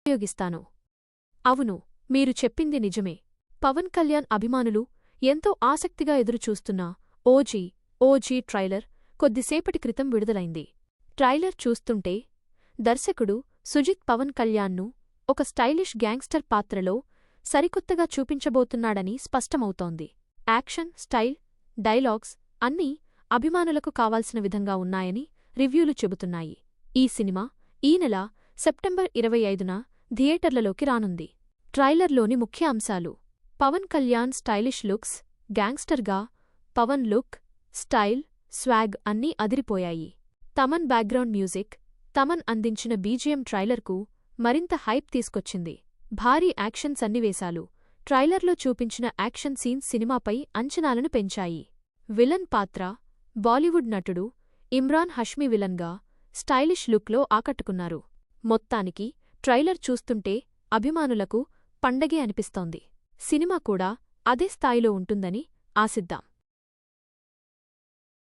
ఉపయోగిస్తాను. అవును, మీరు చెప్పింది నిజమే. పవన్ కళ్యాణ్ అభిమానులు ఎంతో ఆసక్తిగా ఎదురుచూస్తున్న ఓజీ ట్రైలర్ కొద్దిసేపటి క్రితం విడుదలైంది. ట్రైలర్ చూస్తుంటే దర్శకుడు సుజిత్ పవన్ కళ్యాణ్ను ఒక స్టైలిష్ గ్యాంగ్స్టర్ పాత్రలో సరికొత్తగా చూపించబోతున్నాడని స్పష్టమవుతోంది. యాక్షన్, స్టైల్, డైలాగ్స్ అన్నీ అభిమానులకు కావాల్సిన విధంగా ఉన్నాయని రివ్యూలు చెబుతున్నాయి. ఈ సినిమా ఈ నెల సెప్టెంబర్ 25న థియేటర్లలోకి రానుంది. ట్రైలర్లోని ముఖ్య అంశాలు: పవన్ కళ్యాణ్ స్టైలిష్ లుక్స్, గ్యాంగ్స్టర్గా పవన్ లుక్, స్టైల్, స్వాగ్ అన్నీ అదిరిపోయాయి. తమన్ బ్యాక్గ్రౌండ్ మ్యూజిక్, తమన్ అందించిన బీజిఎం ట్రైలర్కు మరింత హైప్ తీసుకొచ్చింది. భారీ యాక్షన్ సన్నివేశాలు, ట్రైలర్లో చూపించిన యాక్షన్ సీన్స్ సినిమాపై అంచనాలను పెంచాయి. విలన్ పాత్ర, బాలీవుడ్ నటుడు ఇమ్రాన్ హష్మీ విలన్గా స్టైలిష్ లుక్లో ఆకట్టుకున్నారు. మొత్తానికి ట్రైలర్ చూస్తుంటే అభిమానులకు పండగే అనిపిస్తోంది. సినిమా కూడా అదే స్థాయిలో ఉంటుందని ఆశిద్దాం.